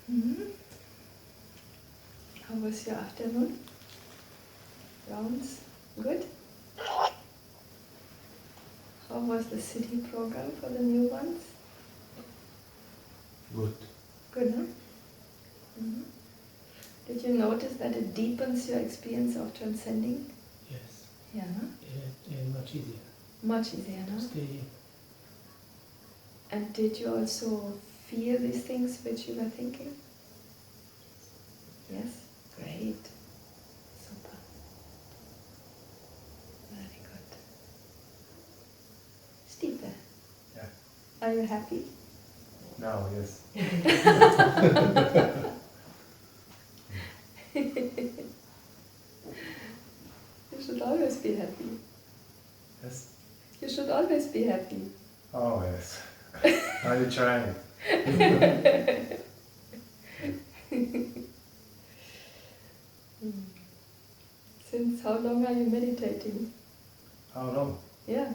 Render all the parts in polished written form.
How was your afternoon? Rounds? Good? How was the city program for the new ones? Good. Good, huh? Did you notice that it deepens your experience of transcending? Yes. Yeah, no? And much easier. Much easier, no? Stay. And did you also feel these things which you were thinking? Yes? Great. Super. Very good. Stipe. Yeah. Are you happy? Now, yes. You should always be happy. Yes? You should always be happy. Oh, yes. Are you trying? Since how long are you meditating? How long? Yeah.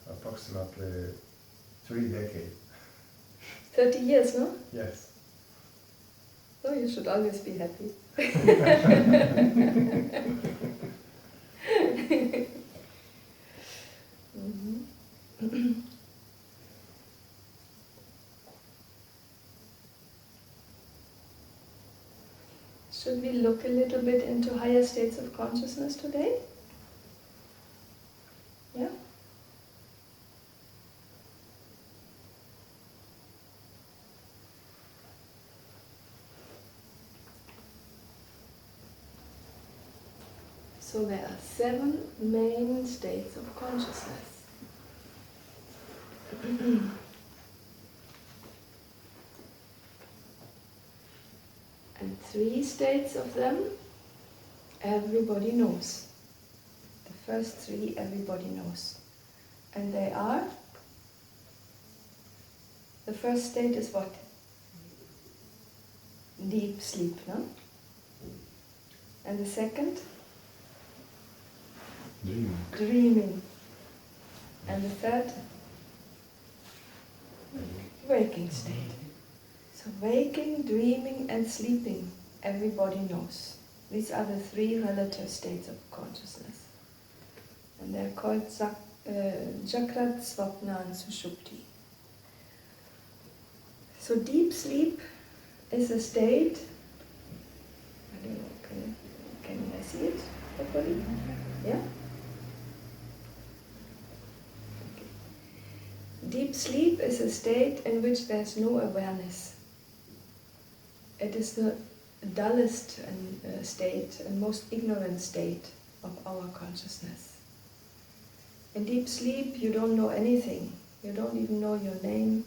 Approximately 3 decades. 30 years, no? Yes. So you should always be happy. Should we look a little bit into higher states of consciousness today? Yeah? So there are 7 main states of consciousness. And 3 states of them everybody knows. The first 3 everybody knows. And they are, the first state is what? Deep sleep, no? And the second? Dreaming. Dreaming. And the third? Waking state. So waking, dreaming and sleeping, everybody knows. These are the 3 relative states of consciousness. And they're called Jagrat, Swapna and Sushupti. So deep sleep is a state, I don't know, can I see it properly? Yeah? Okay. Deep sleep is a state in which there's no awareness. It is the dullest state and most ignorant state of our consciousness. In deep sleep, you don't know anything. You don't even know your name.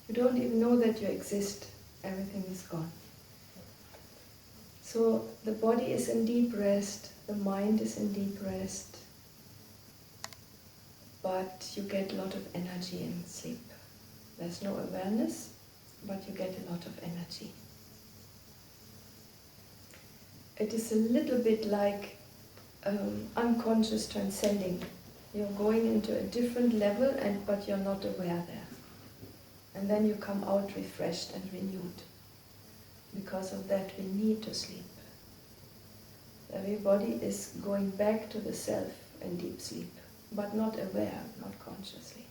You don't even know that you exist. Everything is gone. So the body is in deep rest, the mind is in deep rest, but you get a lot of energy in sleep. There's no awareness, but you get a lot of energy. It is a little bit like unconscious transcending. You're going into a different level, but you're not aware there. And then you come out refreshed and renewed. Because of that, we need to sleep. Everybody is going back to the self in deep sleep, but not aware, not consciously.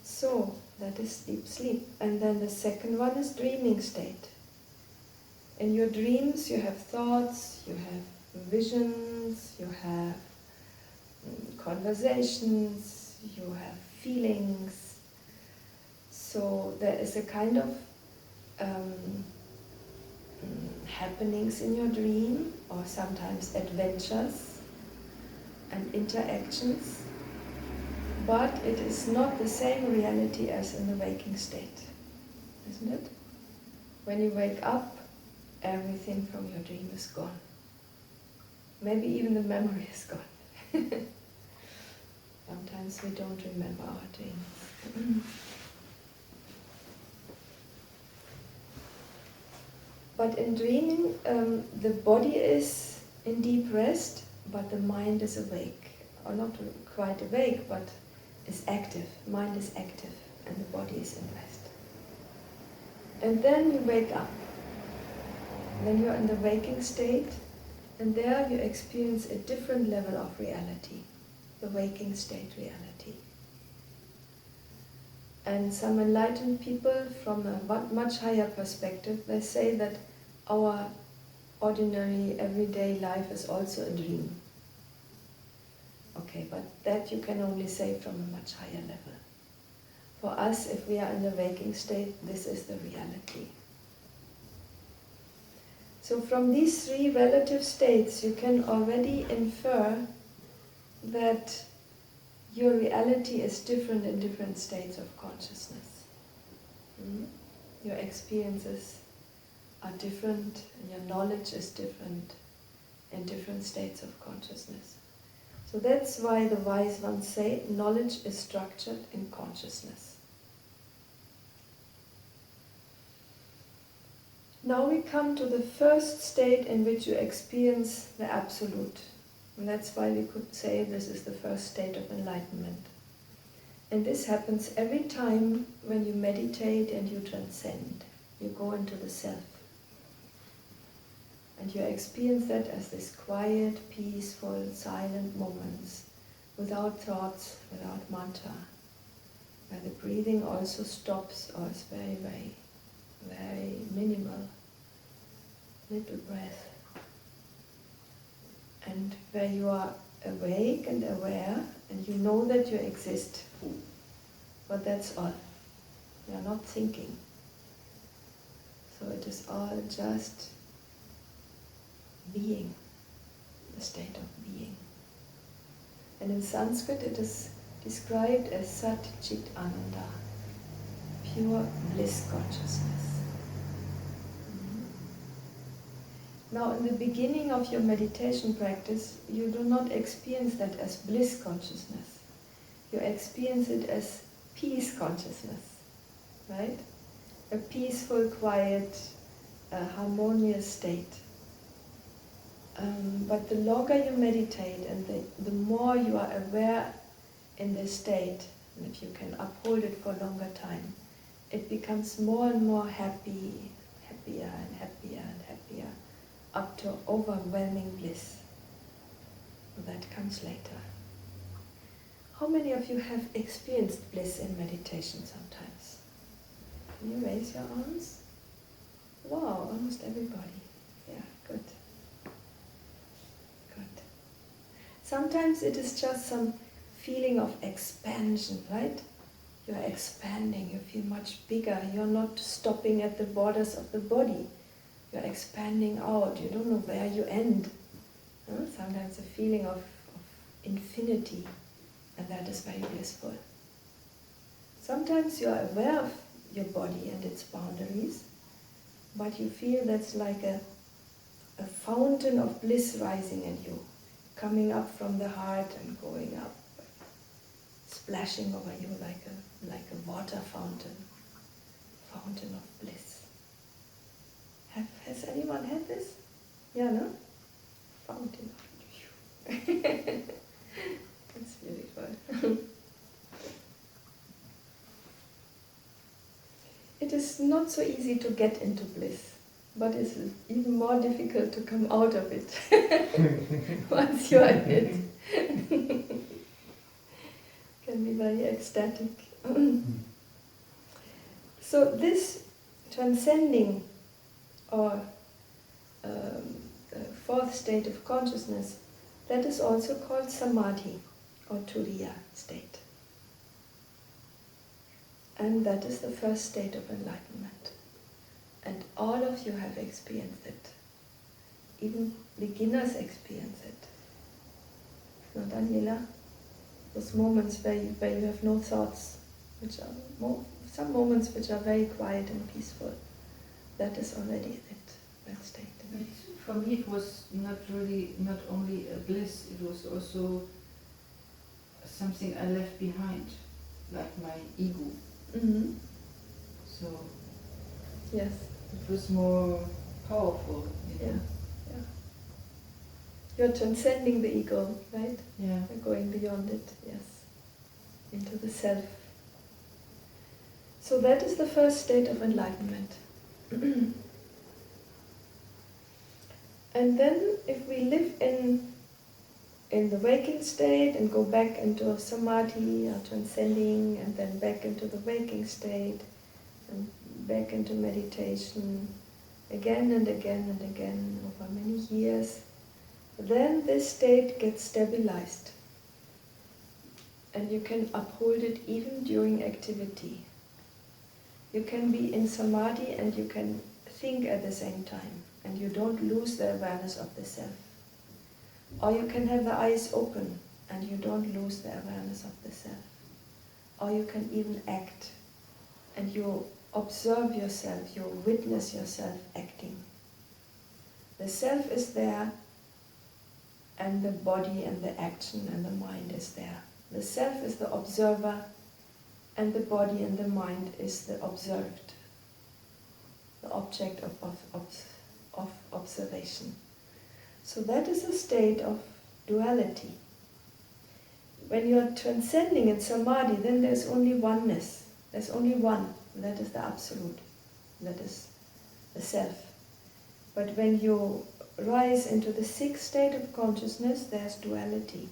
So, that is deep sleep. And then the second one is dreaming state. In your dreams, you have thoughts, you have visions, you have conversations, you have feelings. So there is a kind of happenings in your dream, or sometimes adventures and interactions, but it is not the same reality as in the waking state, isn't it? When you wake up, everything from your dream is gone. Maybe even the memory is gone. Sometimes we don't remember our dreams. But in dreaming, the body is in deep rest, but the mind is awake. Or not quite awake, but is active. Mind is active and the body is in rest. And then you wake up. Then you're in the waking state, and there you experience a different level of reality, the waking state reality. And some enlightened people from a much higher perspective, they say that our ordinary everyday life is also a dream. Okay, but that you can only say from a much higher level. For us, if we are in the waking state, this is the reality. So from these three relative states, you can already infer that your reality is different in different states of consciousness. Your experiences are different, and your knowledge is different in different states of consciousness. So that's why the wise ones say knowledge is structured in consciousness. Now we come to the first state in which you experience the Absolute. And that's why we could say this is the first state of enlightenment. And this happens every time when you meditate and you transcend. You go into the self. And you experience that as this quiet, peaceful, silent moments, without thoughts, without mantra, where the breathing also stops or is very, very, very minimal, little breath. And where you are awake and aware, and you know that you exist. But that's all. You are not thinking. So it is all just being, the state of being. And in Sanskrit it is described as Sat Chit Ananda, pure bliss consciousness. Now in the beginning of your meditation practice, you do not experience that as bliss consciousness. You experience it as peace consciousness, right? A peaceful, quiet, harmonious state. But the longer you meditate and the more you are aware in this state, and if you can uphold it for a longer time, it becomes more and more happier and happier and happier, up to overwhelming bliss. That comes later. How many of you have experienced bliss in meditation sometimes? Can you raise your arms? Wow, almost everybody. Yeah, good. Good. Sometimes it is just some feeling of expansion, right? You are expanding, you feel much bigger, you're not stopping at the borders of the body. You're expanding out, you don't know where you end. Sometimes a feeling of infinity, and that is very blissful. Sometimes you are aware of your body and its boundaries, but you feel that's like a fountain of bliss rising in you, coming up from the heart and going up, splashing over you like a water fountain of bliss. Has anyone had this? Yeah, no? Fountain of bliss. That's beautiful. It is not so easy to get into bliss, but it's even more difficult to come out of it once you are in it. Can be very ecstatic. So this transcending or fourth state of consciousness, that is also called Samadhi or Turiya state. And that is the first state of enlightenment. And all of you have experienced it. Even beginners experience it. No, Daniela? Those moments where you have no thoughts, which are some moments which are very quiet and peaceful. That is already it, that state. For me it was not only a bliss, it was also something I left behind, like my ego. Mm-hmm. So yes, it was more powerful. Yeah. You're transcending the ego, right? Yeah. You're going beyond it, yes, into the self. So that is the first state of enlightenment. And then if we live in the waking state and go back into samadhi or transcending and then back into the waking state and back into meditation again and again and again over many years, then this state gets stabilized and you can uphold it even during activity. You can be in samadhi and you can think at the same time and you don't lose the awareness of the self. Or you can have the eyes open and you don't lose the awareness of the self. Or you can even act and you observe yourself, you witness yourself acting. The self is there and the body and the action and the mind is there. The self is the observer and the body and the mind is the observed, the object of observation. So that is a state of duality. When you are transcending in samadhi, then there's only oneness. There's only one. That is the absolute. That is the self. But when you rise into the sixth state of consciousness, there's duality.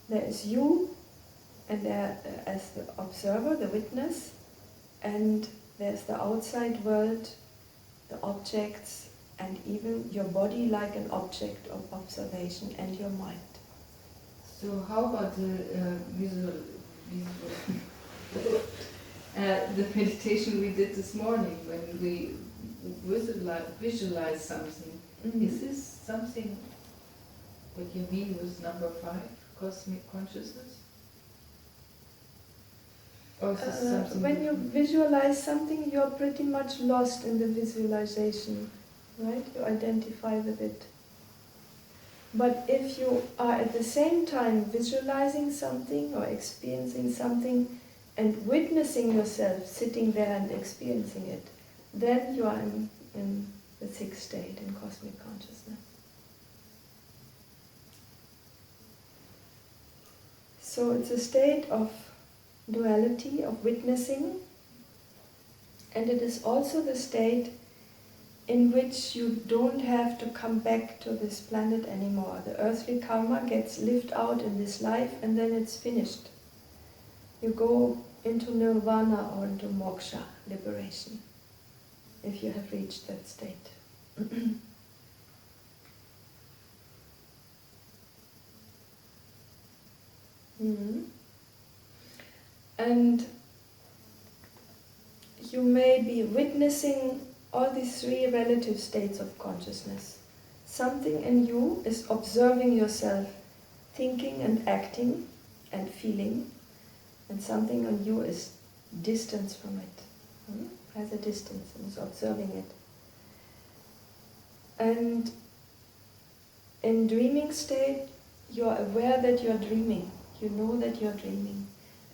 There is you, and there as the observer, the witness, and there's the outside world, the objects, and even your body like an object of observation and your mind. So how about the the meditation we did this morning when we visualize something? Mm-hmm. Is this something what you mean with number 5, cosmic consciousness? Or is this something When you visualize something, you're pretty much lost in the visualization, right? You identify with it. But if you are at the same time visualizing something or experiencing something and witnessing yourself sitting there and experiencing it, then you are in the sixth state, in cosmic consciousness. So it's a state of duality, of witnessing, and it is also the state in which you don't have to come back to this planet anymore. The earthly karma gets lived out in this life and then it's finished. You go into nirvana or into moksha, liberation, if you have reached that state. Mm-hmm. And you may be witnessing all these three relative states of consciousness. Something in you is observing yourself, thinking and acting and feeling, and something in you is distance from it, has a distance and is observing it. And in dreaming state, you are aware that you are dreaming. You know that you are dreaming.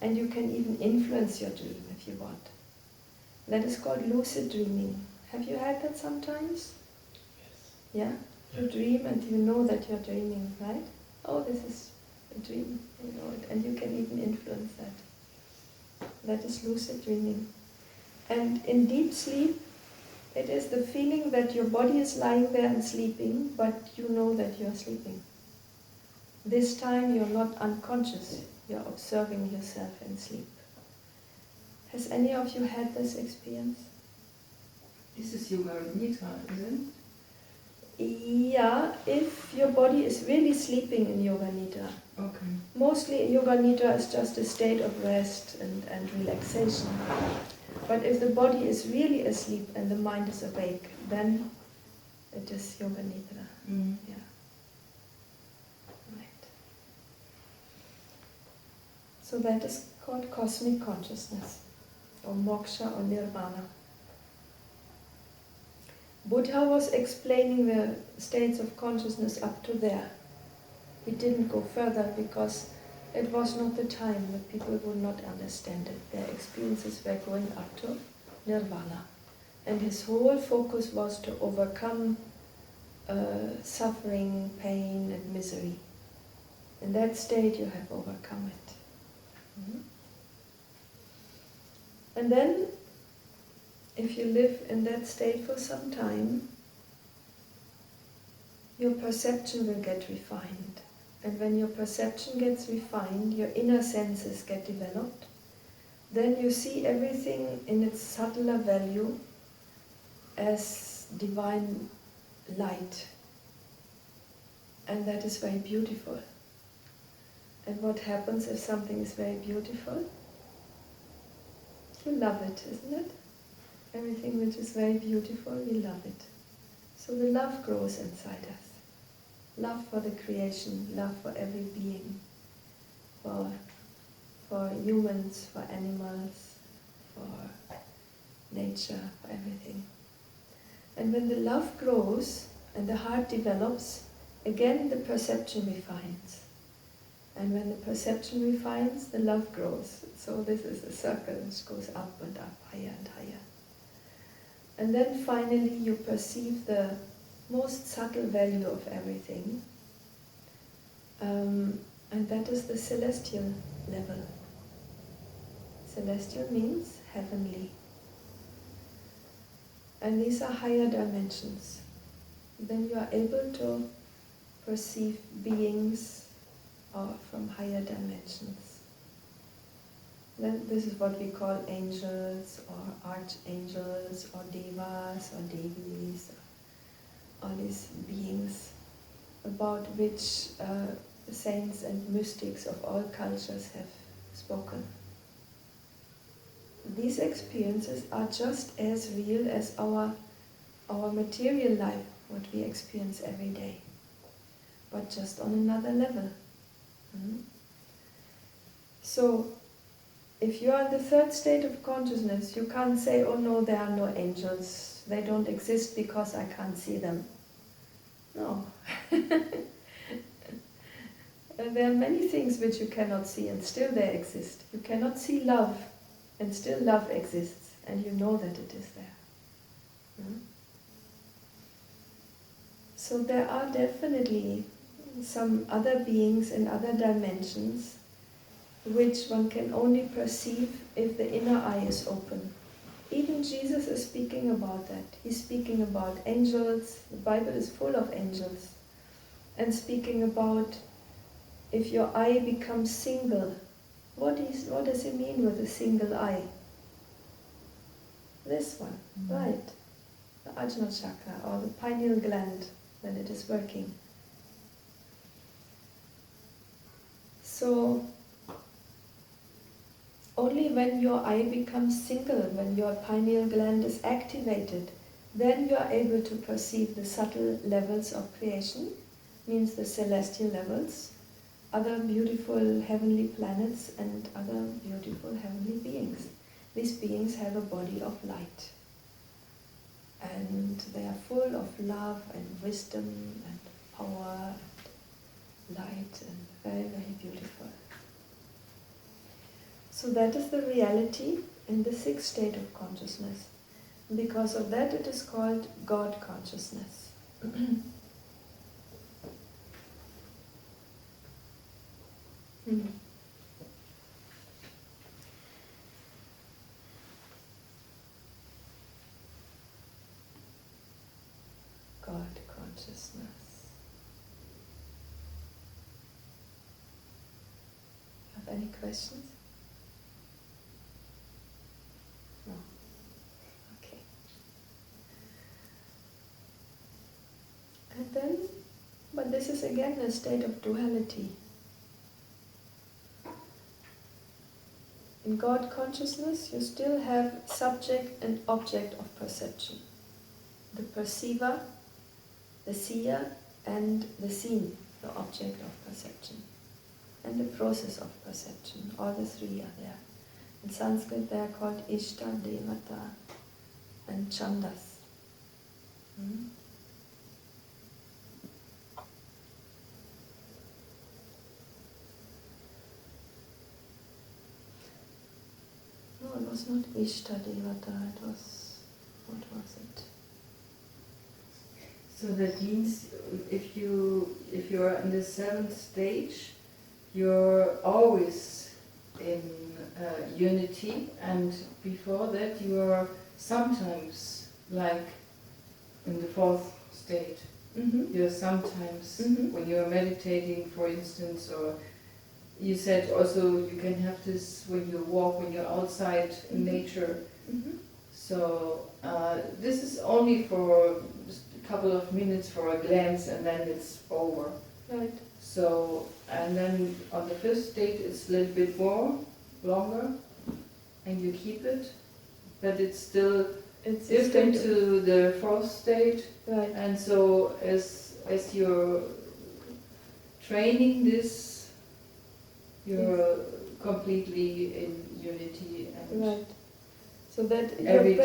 And you can even influence your dream if you want. That is called lucid dreaming. Have you had that sometimes? Yes. Yeah? You dream and you know that you're dreaming, right? Oh, this is a dream, you know it, and you can even influence that. That is lucid dreaming. And in deep sleep, it is the feeling that your body is lying there and sleeping, but you know that you're sleeping. This time you're not unconscious, you're observing yourself in sleep. Has any of you had this experience? This is yoga nidra, isn't it? Yeah, if your body is really sleeping in yoga nidra. Okay. Mostly yoga nidra is just a state of rest and relaxation. But if the body is really asleep and the mind is awake, then it is yoga nidra. Mm. Yeah. Right. So that is called cosmic consciousness, or moksha or nirvana. Buddha was explaining the states of consciousness up to there. He didn't go further because it was not the time. The people would not understand it. Their experiences were going up to nirvana. And his whole focus was to overcome suffering, pain and misery. In that state you have overcome it. Mm-hmm. And then if you live in that state for some time, your perception will get refined. And when your perception gets refined, your inner senses get developed, then you see everything in its subtler value as divine light. And that is very beautiful. And what happens if something is very beautiful? You love it, isn't it? Everything which is very beautiful, we love it. So the love grows inside us. Love for the creation, love for every being, for humans, for animals, for nature, for everything. And when the love grows and the heart develops, again the perception refines. And when the perception refines, the love grows. So this is a circle which goes up and up, higher and higher. And then finally you perceive the most subtle value of everything. And that is the celestial level. Celestial means heavenly. And these are higher dimensions. Then you are able to perceive beings from higher dimensions. Then this is what we call angels or archangels or devas or devis, all these beings about which saints and mystics of all cultures have spoken. These experiences are just as real as our material life, what we experience every day, but just on another level. So, if you are in the third state of consciousness, you can't say, oh no, there are no angels, they don't exist because I can't see them. No. There are many things which you cannot see and still they exist. You cannot see love and still love exists, and you know that it is there. So there are definitely some other beings in other dimensions which one can only perceive if the inner eye is open. Even Jesus is speaking about that. He's speaking about angels. The Bible is full of angels. And speaking about if your eye becomes single. What does it mean with a single eye? This one, right. The Ajna chakra or the pineal gland when it is working. So, only when your eye becomes single, when your pineal gland is activated, then you are able to perceive the subtle levels of creation, means the celestial levels, other beautiful heavenly planets and other beautiful heavenly beings. These beings have a body of light. And they are full of love and wisdom and power and light and very, very beautiful. So that is the reality in the sixth state of consciousness. Because of that it is called God consciousness. God consciousness. Have any questions? No. Okay. And then, but this is again a state of duality. In God consciousness, you still have subject and object of perception. The perceiver, the seer, and the seen, the object of perception. And the process of perception, all the three are there. In Sanskrit they are called Ishta, Devata, and Chandas. No, it was not Ishta Devata, it was, what was it? So that means if you are in the seventh stage, you're always in unity, and before that you are sometimes like in the fourth state. You're sometimes, when you're meditating, for instance, or you said also you can have this when you walk, when you're outside in nature. So this is only for just a couple of minutes for a glance, and then it's over. Right. So, and then on the fifth state it's a little bit more, longer, and you keep it, but it's still different to the fourth state. Right. And so as you're training this, you're completely in unity and Right. So that every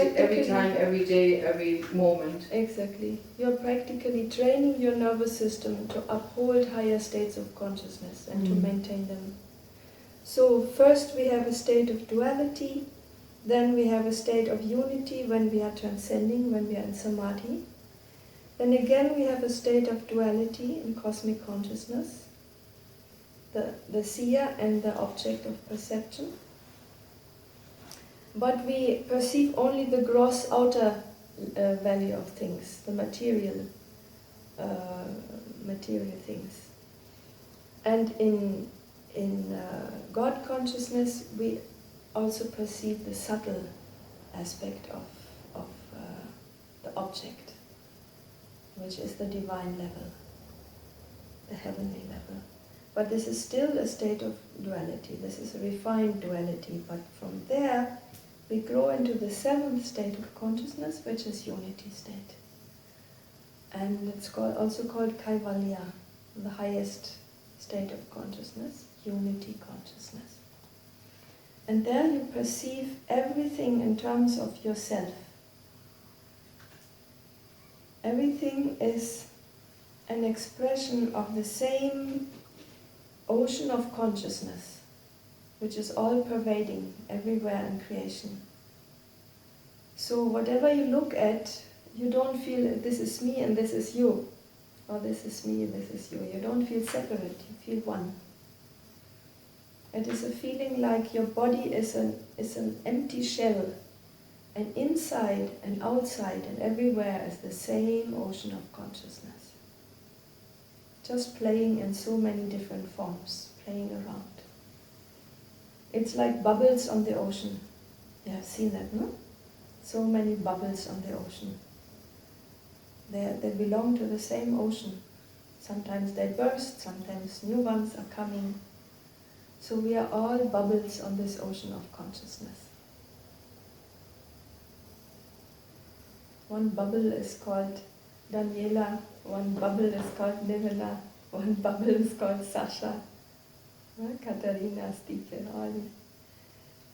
time, every day, every moment. Exactly. You're practically training your nervous system to uphold higher states of consciousness and to maintain them. So first we have a state of duality, then we have a state of unity when we are transcending, when we are in Samadhi. Then again we have a state of duality in cosmic consciousness, the seer and the object of perception. But we perceive only the gross outer value of things, the material things. And in God consciousness, we also perceive the subtle aspect of the object, which is the divine level, the heavenly level. But this is still a state of duality. This is a refined duality. But from there, we grow into the seventh state of consciousness, which is unity state. And it's also called Kaivalya, the highest state of consciousness, unity consciousness. And there you perceive everything in terms of yourself. Everything is an expression of the same ocean of consciousness, which is all pervading everywhere in creation. So whatever you look at, you don't feel this is me and this is you, or this is me and this is you. You don't feel separate, you feel one. It is a feeling like your body is an empty shell, and inside and outside and everywhere is the same ocean of consciousness. Just playing in so many different forms, playing around. It's like bubbles on the ocean. You have seen that, no? So many bubbles on the ocean. They belong to the same ocean. Sometimes they burst, sometimes new ones are coming. So we are all bubbles on this ocean of consciousness. One bubble is called Daniela, one bubble is called Nivela, one bubble is called Sasha, Katarina, Stephen, all these,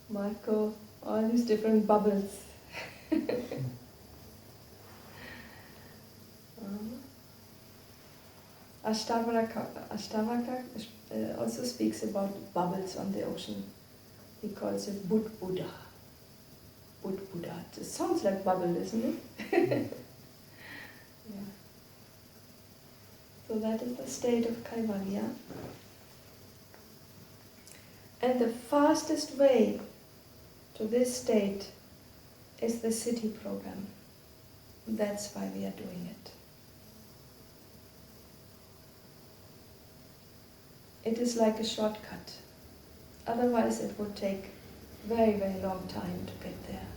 Marco, all these different bubbles. Ashtavaka also speaks about bubbles on the ocean. He calls it Buddha. Buddha. It sounds like bubble, isn't it? Yeah. So that is the state of Kaivalya. And the fastest way to this state is the city program. That's why we are doing it. It is like a shortcut. Otherwise it would take very, very long time to get there.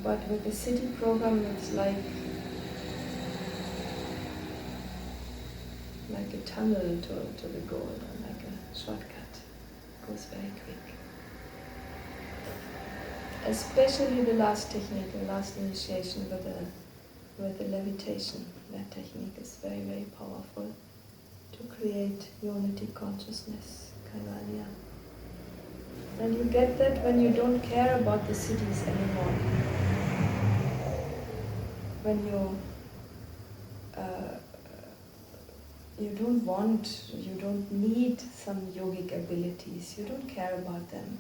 But with the city program it's like a tunnel to the goal, or like a shortcut. It goes very quick. Especially the last technique, the last initiation with the levitation. That technique is very, very powerful to create unity consciousness, Kaivalya. And you get that when you don't care about the cities anymore. When you don't need some yogic abilities, you don't care about them.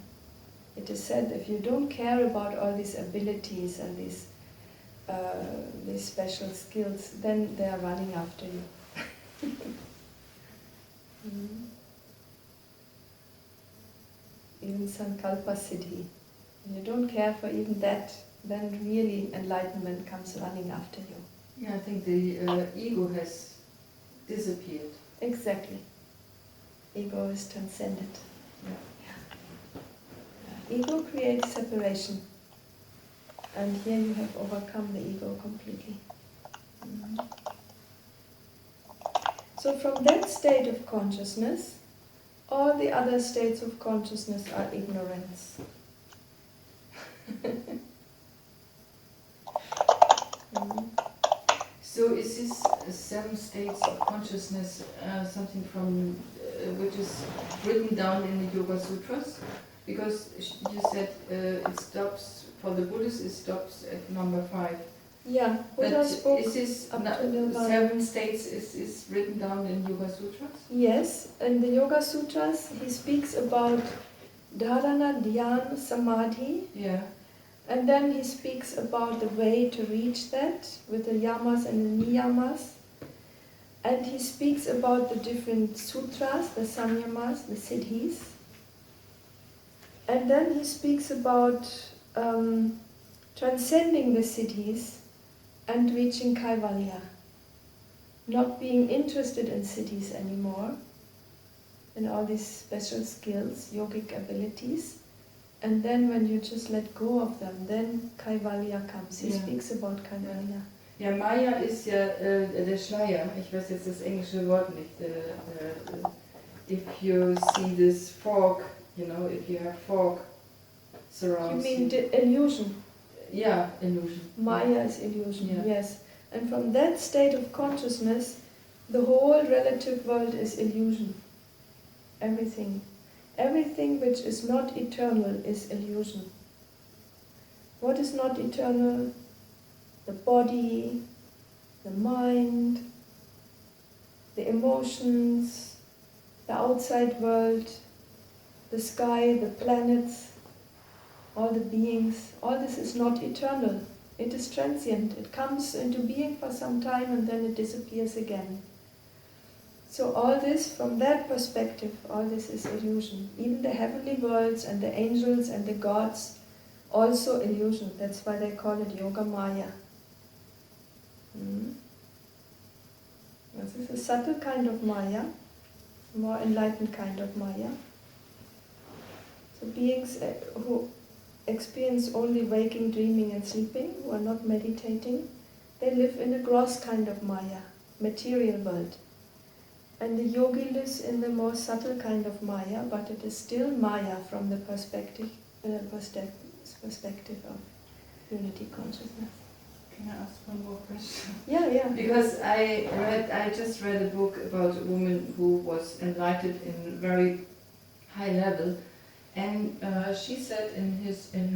It is said if you don't care about all these abilities and these special skills, then they are running after you. even Sankalpa Siddhi. When you don't care for even that, then really enlightenment comes running after you. Yeah, I think the ego has disappeared. Exactly. Ego is transcended. Yeah. Ego creates separation. And here you have overcome the ego completely. Mhm. So from that state of consciousness, all the other states of consciousness are ignorance. Mhm. So is this 7 states of consciousness something from which is written down in the Yoga Sutras? Because you said it stops, for the Buddhists it stops at number 5. Yeah, But Buddha spoke is this up to Nirvana. 7 states is written down in Yoga Sutras? Yes, in the Yoga Sutras he speaks about dharana, dhyana, samadhi, Yeah. and then he speaks about the way to reach that with the yamas and the niyamas. And he speaks about the different sutras, the sanyamas, the siddhis. And then he speaks about transcending the siddhis and reaching kaivalya. Not being interested in siddhis anymore, in all these special skills, yogic abilities. And then when you just let go of them, then kaivalya comes. He Yeah. speaks about kaivalya. Ja, Maya ist ja der Schleier. Ich weiß jetzt das englische Wort nicht. If you see this fog, you know, if you have fog You surrounds mean you. the illusion? Yeah, illusion. Maya is illusion, Yeah. yes. And from that state of consciousness, the whole relative world is illusion. Everything. Everything which is not eternal is illusion. What is not eternal? The body, the mind, the emotions, the outside world, the sky, the planets, all the beings. All this is not eternal. It is transient. It comes into being for some time and then it disappears again. So all this, from that perspective, all this is illusion. Even the heavenly worlds and the angels and the gods, also illusion. That's why they call it Yoga Maya. This is a subtle kind of Maya, more enlightened kind of Maya. So beings who experience only waking, dreaming and sleeping, who are not meditating, they live in a gross kind of Maya, material world. And the yogi lives in the more subtle kind of Maya, but it is still Maya from the perspective of unity consciousness. Can I ask one more question? Yeah. Because I just read a book about a woman who was enlightened in very high level, and she said in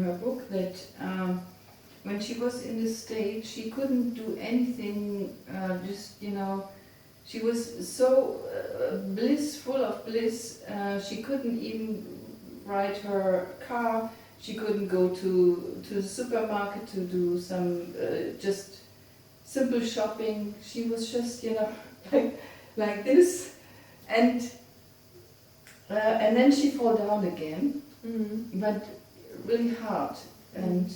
her book that when she was in this state, she couldn't do anything. She was so full of bliss. She couldn't even ride her car. She couldn't go to the supermarket to do some just simple shopping. She was just, like this, and then she fell down again, but really hard. And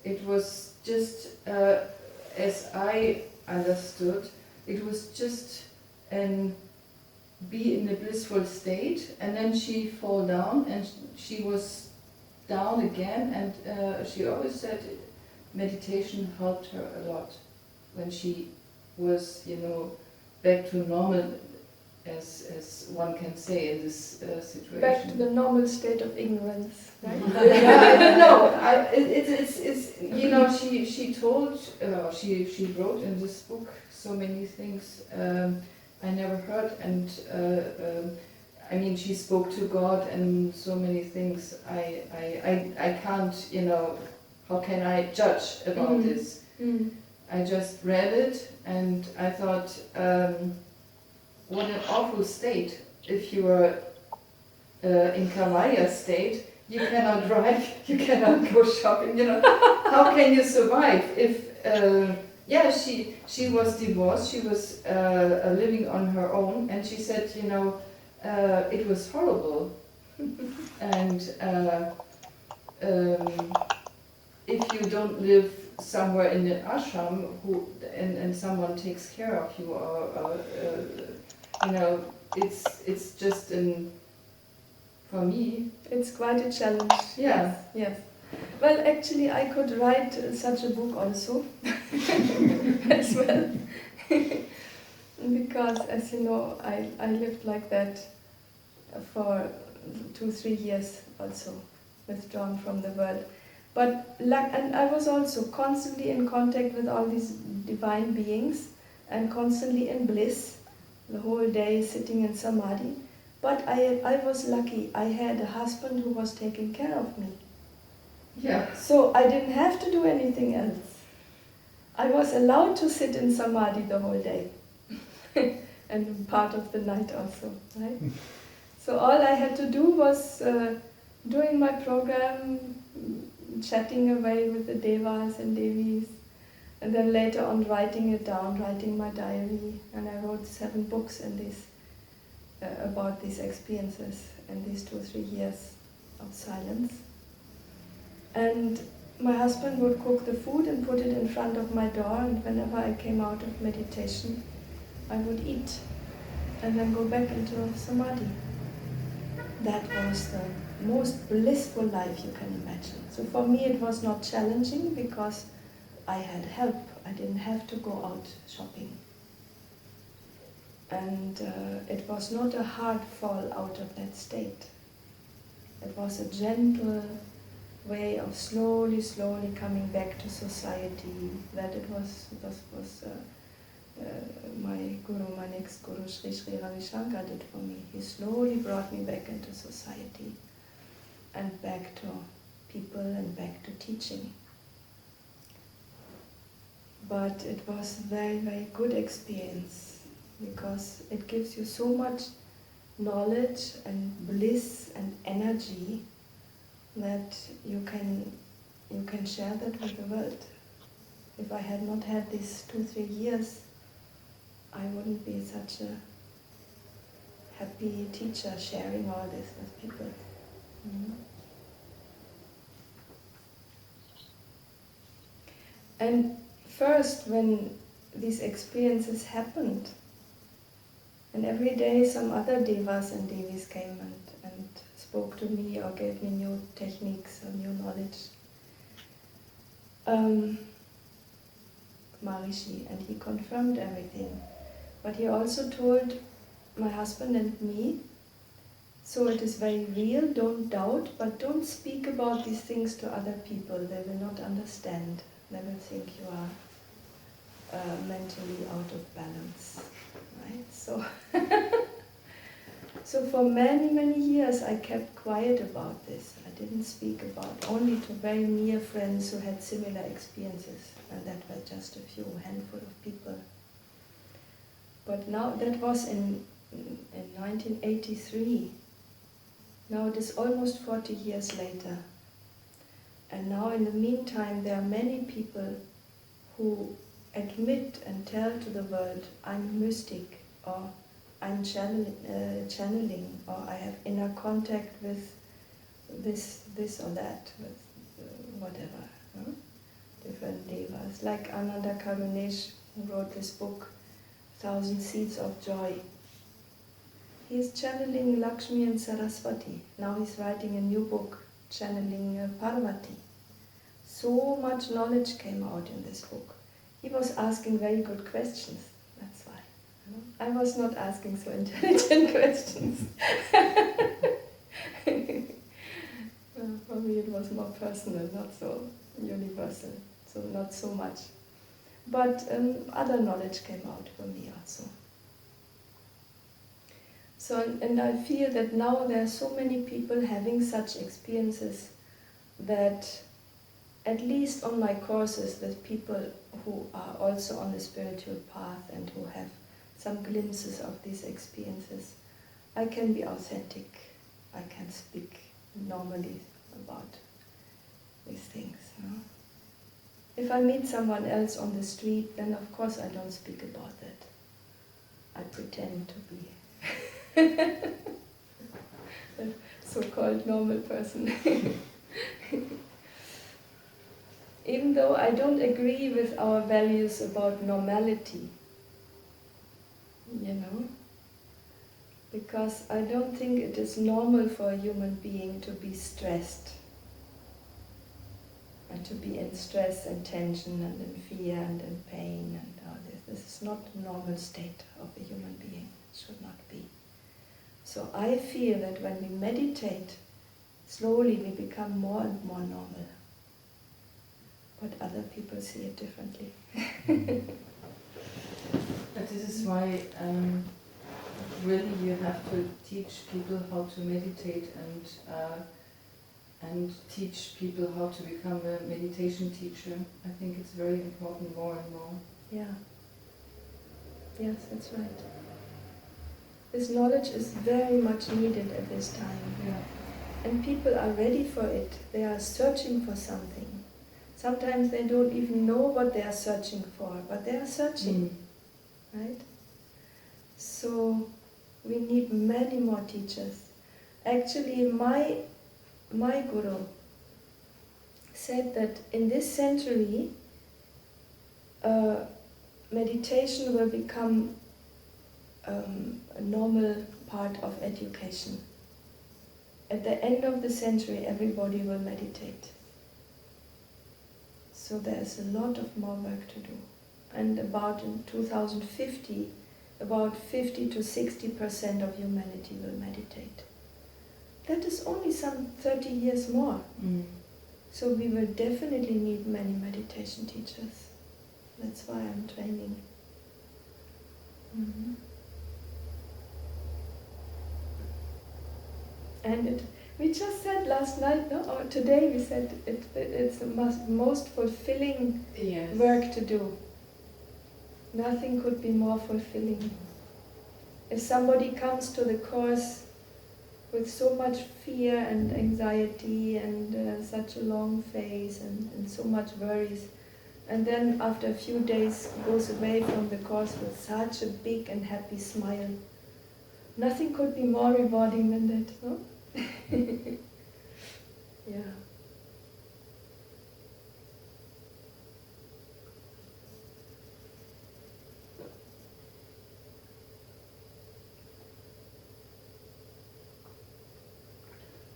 it was just, as I understood, it was just be in a blissful state, and then she fall down, and she was down again, and she always said meditation helped her a lot when she was, back to normal, as one can say in this situation. Back to the normal state of ignorance, right? I don't know. She told, she wrote in this book so many things I never heard, and she spoke to God and so many things. I can't, how can I judge about this? I just read it and I thought, what an awful state. If you are in Kamaya state, you cannot drive, you cannot go shopping, How can you survive? If, she was divorced, she was living on her own, and she said, it was horrible. And if you don't live somewhere in an ashram and someone takes care of you, or it's just for me. It's quite a challenge. Yeah. Yes. Well, actually, I could write such a book also, as well, because, as you know, I lived like that for 2-3 years also, withdrawn from the world. But and I was also constantly in contact with all these divine beings and constantly in bliss, the whole day sitting in Samadhi. But I was lucky. I had a husband who was taking care of me. Yeah. So I didn't have to do anything else. I was allowed to sit in Samadhi the whole day. And part of the night also, right? So all I had to do was doing my program, chatting away with the devas and devis, and then later on writing it down, writing my diary. And I wrote 7 books in this, about these experiences in these 2-3 years of silence. And my husband would cook the food and put it in front of my door, and whenever I came out of meditation, I would eat and then go back into Samadhi. That was the most blissful life you can imagine. So for me it was not challenging because I had help. I didn't have to go out shopping. And it was not a hard fall out of that state. It was a gentle way of slowly coming back to society. That it was my guru, my next guru, Sri Ravi Shankar, did for me. He slowly brought me back into society and back to people and back to teaching. But it was a very, very good experience because it gives you so much knowledge and bliss and energy that you can share that with the world. If I had not had these 2-3 years, I wouldn't be such a happy teacher sharing all this with people. Mm-hmm. And first, when these experiences happened, and every day some other devas and devis came and spoke to me or gave me new techniques or new knowledge. Maharishi, and he confirmed everything. But he also told my husband and me, so it is very real, don't doubt, but don't speak about these things to other people. They will not understand. They will think you are mentally out of balance. Right? So for many, many years I kept quiet about this. I didn't speak about, only to very near friends who had similar experiences, and that were just a few handful of people. But now, that was in 1983. Now it is almost 40 years later. And now in the meantime there are many people who admit and tell to the world, I'm a mystic, or I'm channeling, or I have inner contact with this or that, with whatever, no? Different devas. Like Ananda Karunesh, who wrote this book, 1,000 Seeds of Joy. He's channeling Lakshmi and Saraswati. Now he's writing a new book, channeling Parvati. So much knowledge came out in this book. He was asking very good questions, that's why. I was not asking so intelligent questions. For me it was more personal, not so universal, so not so much. But other knowledge came out for me also. So, and I feel that now there are so many people having such experiences that at least on my courses with people who are also on the spiritual path and who have some glimpses of these experiences, I can be authentic. I can speak normally about these things. No? If I meet someone else on the street, then of course I don't speak about that. I pretend to be. so-called normal person. Even though I don't agree with our values about normality, you know, because I don't think it is normal for a human being to be stressed and to be in stress and tension and in fear and in pain and all this. This is not the normal state of a human being. It should not be. So I feel that when we meditate, slowly we become more and more normal. But other people see it differently. But this is why really you have to teach people how to meditate and teach people how to become a meditation teacher. I think it's very important more and more. Yeah. Yes, that's right. This knowledge is very much needed at this time. Yeah. And people are ready for it. They are searching for something. Sometimes they don't even know what they are searching for, but they are searching, right? So we need many more teachers. Actually, my guru said that in this century, meditation will become a normal part of education. At the end of the century, everybody will meditate. So there's a lot of more work to do. And about in 2050, about 50 to 60% of humanity will meditate. That is only some 30 years more. So we will definitely need many meditation teachers. That's why I'm training. And we just said last night, no? Or today we said it's the most fulfilling work to do. Nothing could be more fulfilling. If somebody comes to the course with so much fear and anxiety and such a long face and so much worries, and then after a few days goes away from the course with such a big and happy smile, nothing could be more rewarding than that, no? Yeah.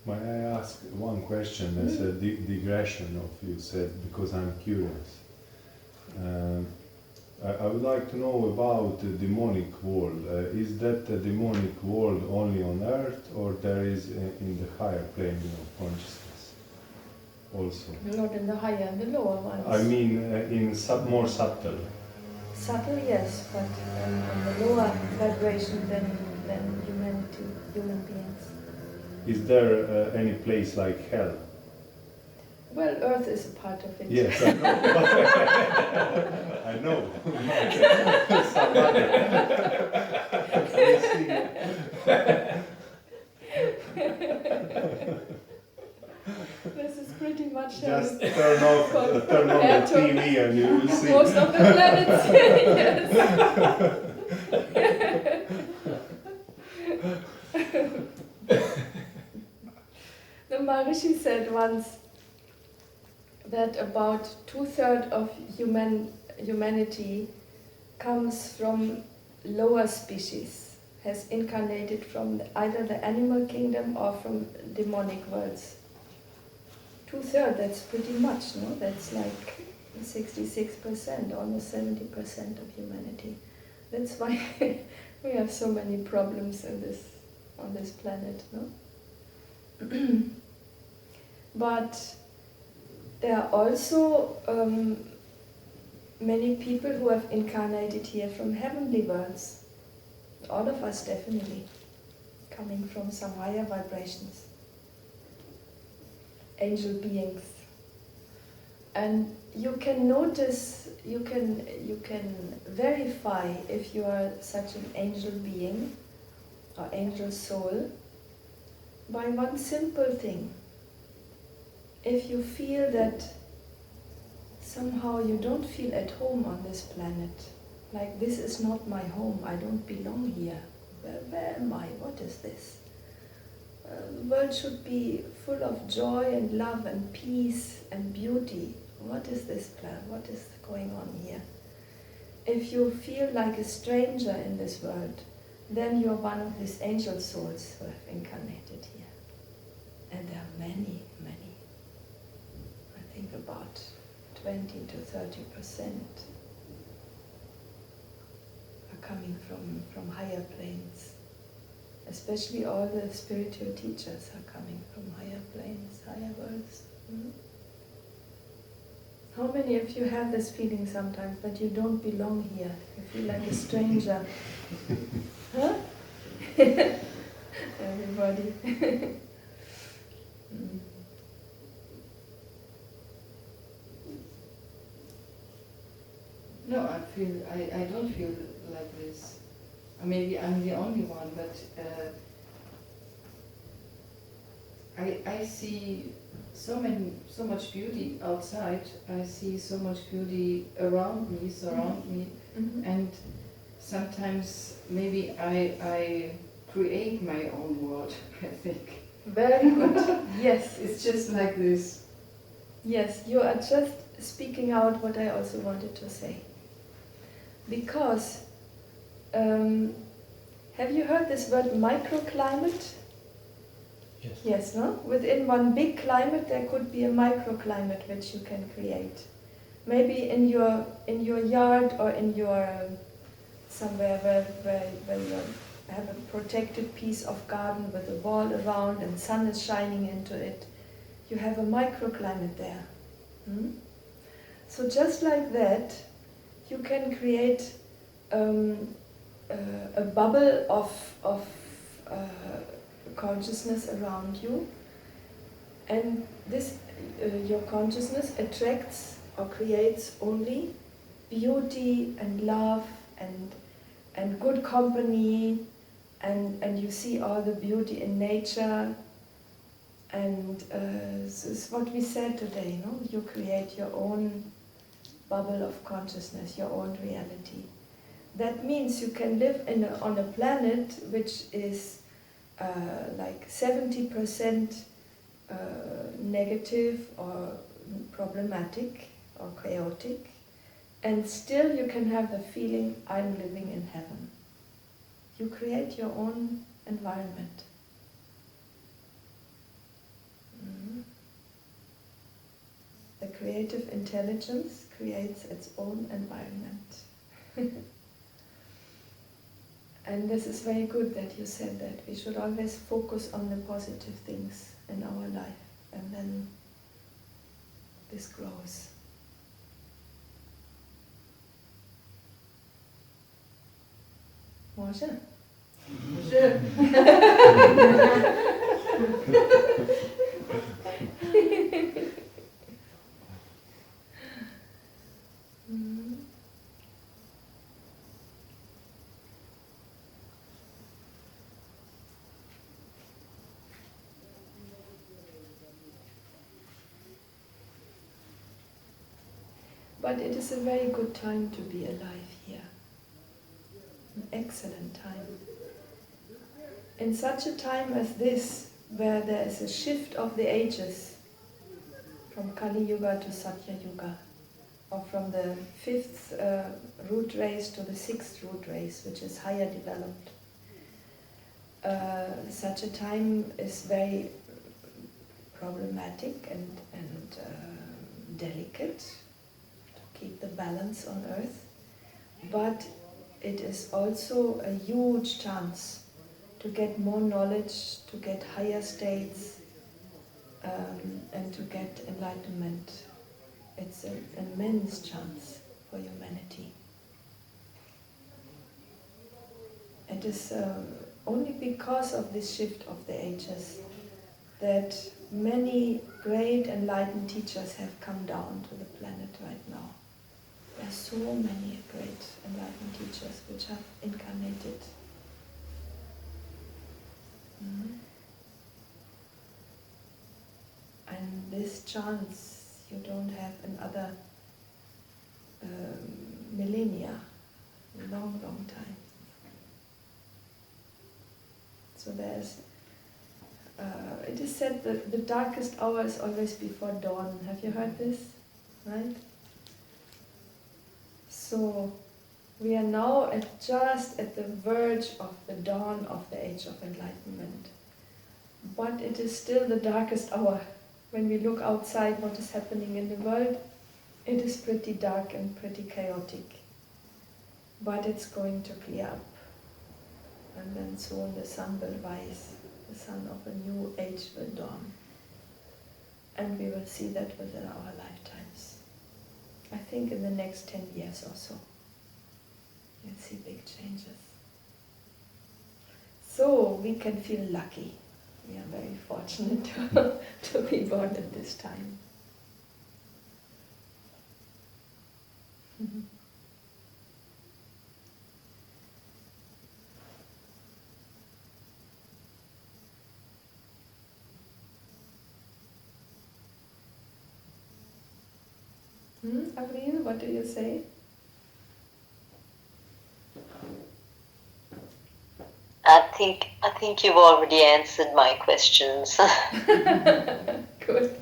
May I ask one question? That's a digression of you said, because I'm curious. I would like to know about the demonic world. Is that the demonic world only on earth, or there is in the higher plane of consciousness also? Not in the higher and the lower ones. I mean in more subtle. Subtle, yes, but on the lower vibration than humanity, human beings. Is there any place like hell? Well, Earth is a part of it. Yes, I know. I know. This is pretty much just turn on the TV and you will see. Most of the planets, yes. The Maharishi said once that about 2/3 of humanity comes from lower species, has incarnated from either the animal kingdom or from demonic worlds. 2/3, that's pretty much, no? That's like 66%, almost 70% of humanity. That's why we have so many problems on this planet, no? But there are also many people who have incarnated here from heavenly worlds. All of us definitely, coming from some higher vibrations. Angel beings. And you can notice, you can verify if you are such an angel being or angel soul by one simple thing. If you feel that somehow you don't feel at home on this planet, like this is not my home, I don't belong here, where am I, what is this? the world should be full of joy and love and peace and beauty. What is this plan? What is going on here? If you feel like a stranger in this world, then you're one of these angel souls who have incarnated here. And there are many, many. I think about 20 to 30% are coming from higher planes. Especially all the spiritual teachers are coming from higher planes, higher worlds. Mm-hmm. How many of you have this feeling sometimes that you don't belong here? You feel like a stranger. Huh? Everybody. Mm. No, I don't feel like this. Maybe I'm the only one, but I see so much beauty outside. I see so much beauty around me, surround me, and sometimes maybe I create my own world. I think. Very good. Yes. It's just like this. Yes, you are just speaking out what I also wanted to say. Because, have you heard this word microclimate? Yes. Yes, no? Within one big climate there could be a microclimate which you can create. Maybe in your yard or in your somewhere where you have a protected piece of garden with a wall around and sun is shining into it. You have a microclimate there. Hmm? So just like that, you can create a bubble of consciousness around you, and this your consciousness attracts or creates only beauty and love and good company, and you see all the beauty in nature. And this is what we said today, no? You create your own bubble of consciousness, your own reality. That means you can live on a planet which is like 70% negative or problematic or chaotic, and still you can have the feeling, I'm living in heaven. You create your own environment. The creative intelligence creates its own environment. And this is very good that you said that. We should always focus on the positive things in our life, and then this grows. Może? Sure. But it is a very good time to be alive here. An excellent time. In such a time as this, where there is a shift of the ages, from Kali Yuga to Satya Yuga, or from the 5th root race to the 6th root race, which is higher developed. Such a time is very problematic and delicate to keep the balance on earth, but it is also a huge chance to get more knowledge, to get higher states, and to get enlightenment. It's an immense chance for humanity. It is only because of this shift of the ages that many great enlightened teachers have come down to the planet right now. There are so many great enlightened teachers which have incarnated. And this chance you don't have in other millennia, long time. So there's it is said that the darkest hour is always before dawn. Have you heard this? Right? So we are now just at the verge of the dawn of the age of enlightenment. But it is still the darkest hour. When we look outside what is happening in the world, it is pretty dark and pretty chaotic. But it's going to clear up. And then soon the sun will rise. The sun of a new age will dawn. And we will see that within our lifetimes. I think in the next 10 years or so. You'll see big changes. So we can feel lucky. We are very fortunate to be born at this time. Avril, what do you say? I think you've already answered my questions. Good.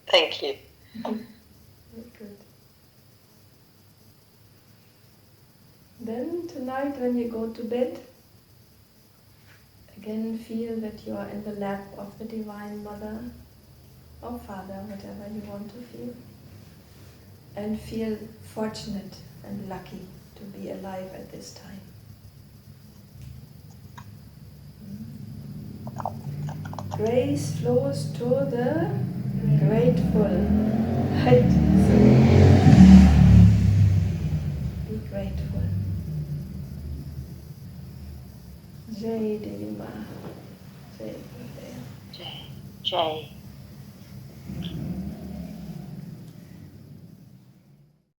Thank you. Very good. Then tonight when you go to bed, again feel that you are in the lap of the Divine Mother or Father, whatever you want to feel. And feel fortunate and lucky to be alive at this time. Grace flows to the grateful. Right? So, be grateful. Jai Devi Ma. Jai Gurudev. Jai.